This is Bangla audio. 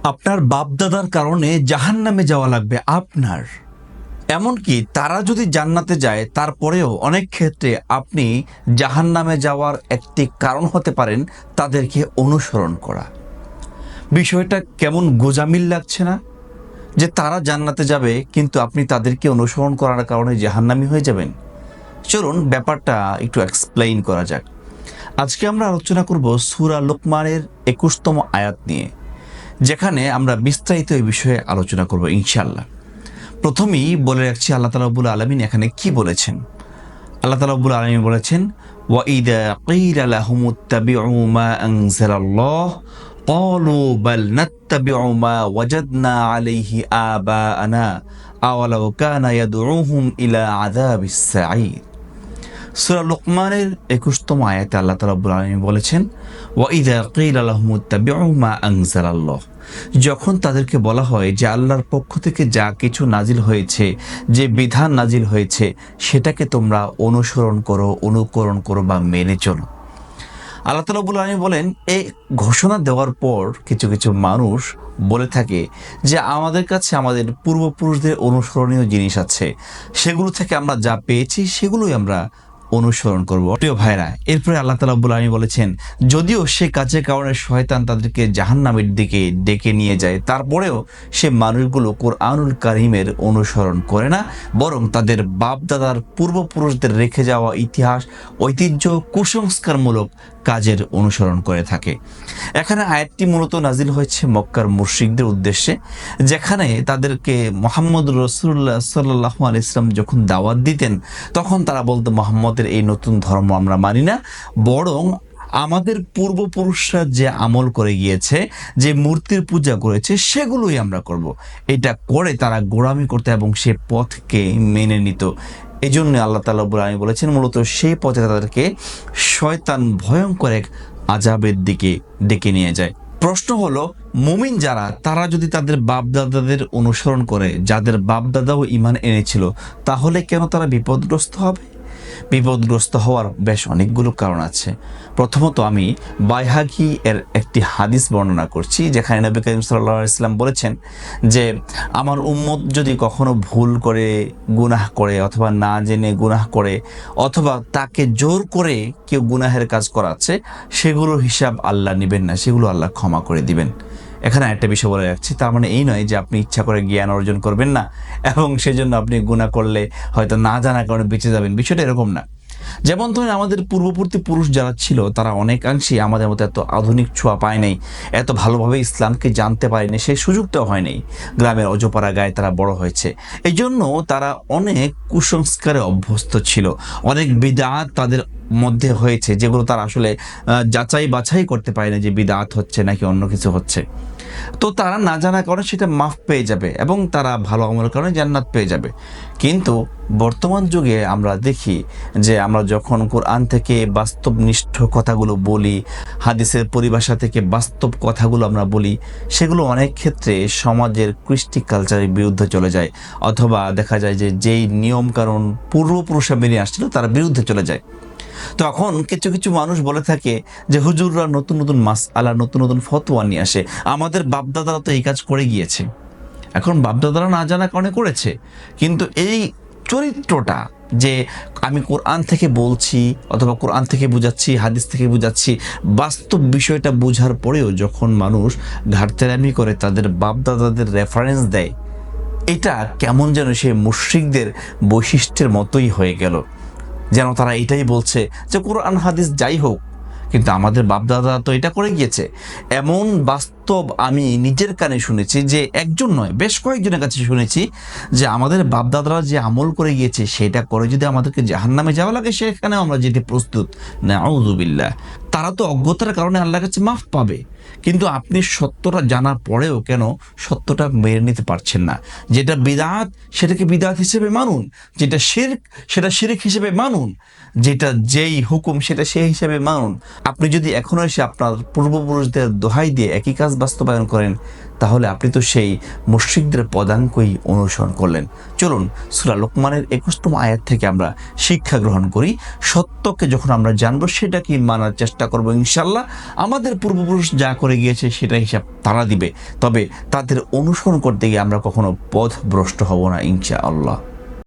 আপনার বাপদাদার কারণে জাহান্নামে যাওয়া লাগবে আপনার। এমনকি তারা যদি জান্নাতে যায় তারপরেও অনেক ক্ষেত্রে আপনি জাহান্নামে যাওয়ার একটি কারণ হতে পারেন তাদেরকে অনুসরণ করা। বিষয়টা কেমন গোজামিল লাগছে না? যে তারা জান্নাতে যাবে কিন্তু আপনি তাদেরকে অনুসরণ করার কারণে জাহান্নামী হয়ে যাবেন। চলুন ব্যাপারটা একটু এক্সপ্লেইন করা যাক। আজকে আমরা আলোচনা করব সূরা লোকমানের 21তম আয়াত নিয়ে, যেখানে আমরা বিস্তারিত এই বিষয়ে আলোচনা করব ইনশাআল্লাহ। প্রথমেই বলে রাখছি আল্লাহ তাআলা রাব্বুল আলামিন এখানে কি বলেছেন। আল্লাহ তাআলা রাব্বুল আলামিন বলেছেন, ওয়া ইযা ক্বিলা লাহুমুত্তাবিউ মা আনজালাল্লাহ ক্বালু বাল নাত্তাবিউ মা ওয়াজাদনা আলাইহি আবাআনা আওয়ালাউ কানা ইয়াদউহুম ইলা আযাবিস সাঈর। সূরা লোকমানের 21তম আয়াতে আল্লাহ তাআলা রাব্বুল আলামিন বলেছেন, ওয়া ইযা ক্বিলা লাহুমুত্তাবিউ মা আনজালাল্লাহ, যখন তাদেরকে বলা হয় যে আল্লাহর পক্ষ থেকে যা কিছু নাজিল হয়েছে, যে বিধান নাজিল হয়েছে সেটাকে তোমরা অনুসরণ করো, অনুকরণ করো বা মেনে চলো। আল্লাহ তাআলা রাব্বুল আলামিন বলেন, এই ঘোষণা দেওয়ার পর কিছু কিছু মানুষ বলে থাকে যে আমাদের কাছে আমাদের পূর্বপুরুষদের অনুসরণীয় জিনিস আছে, সেগুলো থেকে আমরা যা পেয়েছি সেগুলোই আমরা অনুসরণ করব। প্রিয় ভাইরা, এরপরে আল্লাহ তাআলা রাব্বুল আলামিন বলেছেন, যদিও সে কাজের কারণে শয়তান তাদেরকে জাহান্নামের দিকে ডেকে নিয়ে যায়, তারপরেও সে মানুষগুলো কোরআনুল কারীমের অনুসরণ করে না, বরং তাদের বাপদাদার পূর্বপুরুষদের রেখে যাওয়া ইতিহাস, ঐতিহ্য, কুসংস্কারমূলক কাজের অনুসরণ করে থাকে। এখানে আয়াতটি মূলত নাজিল হয়েছে মক্কার মুশরিকদের উদ্দেশ্যে, যেখানে তাদেরকে মুহাম্মদ রাসূলুল্লাহ সাল্লাল্লাহু আলাইহি ওয়াসাল্লাম যখন দাওয়াত দিতেন তখন তারা বলতো, মুহাম্মদের এই নতুন ধর্ম আমরা মানি না, বরং আমাদের পূর্বপুরুষরা যে আমল করে গিয়েছে, যে মূর্তির পূজা করেছে সেগুলোই আমরা করব। এটা করে তারা গোঁড়ামি করতে এবং সে পথকে মেনে নিত। এই জন্য আল্লাহ তাআলা রাব্বুল আলামিন বলেছেন, মূলত সেই পথে তাদেরকে শয়তান ভয়ঙ্কর এক আযাবের দিকে ডেকে নিয়ে যায়। প্রশ্ন হলো, মুমিন যারা, তারা যদি তাদের বাপদাদাদের অনুসরণ করে, যাদের বাপদাদাও ঈমান এনেছিল, তাহলে কেন তারা বিপদগ্রস্ত হবে? বিপদগ্রস্ত হওয়ার বেশ অনেকগুলো কারণ আছে। প্রথমত আমি বাইহাকি এর একটি হাদিস বর্ণনা করছি, যেখানে নবী করিম সাল্লাল্লাহু আলাইহি ওয়াসাল্লাম বলেছেন যে আমার উম্মত যদি কখনো ভুল করে, গুনাহ করে, অথবা না জেনে গুনাহ করে, অথবা তাকে জোর করে কেউ গুনাহের কাজ করাচ্ছে, সেগুলোর হিসাব আল্লাহ নেবেন না, সেগুলো আল্লাহ ক্ষমা করে দিবেন। এখানে একটা বিষয় বলে রাখছি, তার মানে এই নয় যে আপনি ইচ্ছা করে জ্ঞান অর্জন করবেন না এবং সেজন্য আপনি গুনাহ করলে হয়তো না জানার কারণে বেঁচে যাবেন, বিষয়টা এরকম না। যেমন ধরুন, আমাদের পূর্ববর্তী পুরুষ যারা ছিল তারা অনেকাংশেই আমাদের মতো এত আধুনিক ছোঁয়া পায় নাই, এত ভালোভাবে ইসলামকে জানতে পারেনি, সেই সুযোগটাও হয় নাই। গ্রামের অজপাড়া গায়ে তারা বড় হয়েছে, এই জন্য তারা অনেক কুসংস্কারে অভ্যস্ত ছিল, অনেক বিদআত তাদের মধ্যে হয়েছে যেগুলো তারা আসলে যাচাই বাছাই করতে পারে না যে বিদআত হচ্ছে নাকি অন্য কিছু হচ্ছে। তো তারা না জানার কারণে সেটা মাফ পেয়ে যাবে এবং তারা ভালো আমলের কারণে জান্নাত পেয়ে যাবে। কিন্তু বর্তমান যুগে আমরা দেখি যে আমরা যখন কোরআন থেকে বাস্তবনিষ্ঠ কথাগুলো বলি, হাদিসের পরিভাষা থেকে বাস্তব কথাগুলো আমরা বলি, সেগুলো অনেক ক্ষেত্রে সমাজের কৃষ্টি কালচারের বিরুদ্ধে চলে যায়, অথবা দেখা যায় যে যেই নিয়মকানুন পূর্বপুরুষরা মেনে আসছিল তার বিরুদ্ধে চলে যায়। তখন কিছু কিছু মানুষ বলে থাকে যে হুজুররা নতুন নতুন মাসআলা, নতুন নতুন ফতোয়া নিয়ে আসে, আমাদের বাপদাদারা তো এই কাজ করে গিয়েছে। এখন বাপদাদারা না জানার কারণে করেছে, কিন্তু এই চরিত্রটা যে আমি কোরআন থেকে বলছি অথবা কোরআন থেকে বুঝাচ্ছি, হাদিস থেকে বুঝাচ্ছি, বাস্তব বিষয়টা বোঝার পরেও যখন মানুষ ঘাটতেরামি করে তাদের বাপদাদাদের রেফারেন্স দেয়, এটা কেমন যেন সেই মুশরিকদের বৈশিষ্ট্যের মতোই হয়ে গেল, যেন তারা এটাই বলছে যে কোরআন হাদিস যাই হোক, কিন্তু আমাদের বাপদাদা তো এটা করে গিয়েছে। এমন বাস্তব আমি নিজের কানে শুনেছি, যে একজন নয় বেশ কয়েকজনের কাছে শুনেছি যে আমাদের বাপদাদারা যে আমল করে গিয়েছে সেটা করে যদি আমাদেরকে জাহান্নামে যাওয়া লাগে, সেখানেও আমরা যেতে প্রস্তুত। নাউযুবিল্লাহ। তারা তো অজ্ঞতার কারণে আল্লাহর কাছে মাফ পাবে, কিন্তু আপনি সত্যটা জানার পরেও কেন সত্যটা মেনে নিতে পারছেন না? যেটা বিদআত সেটাকে বিদআত হিসেবে মানুন, যেটা শিরক সেটা শিরক হিসেবে মানুন, যেটা যেই হুকুম সেটা সেই হিসেবে মানুন। আপনি যদি এখনো এসে আপনার পূর্বপুরুষদের দোহাই দিয়ে একই কাজ বাস্তবায়ন করেন, তাহলে আপনি তো সেই মুশরিকদের পদাঙ্কই অনুসরণ করলেন। চলুন সূরা লোকমানের 21তম আয়াত থেকে আমরা শিক্ষা গ্রহণ করি। সত্যকে যখন আমরা জানবো সেটাকে মানার চেষ্টা করব ইনশাল্লাহ। আমাদের পূর্বপুরুষ যা করে গিয়েছে সেটা হিসাব তারা দিবে, তবে তাদের অনুসরণ করতে গিয়ে আমরা কখনো পথভ্রষ্ট হব না ইনশাআল্লাহ।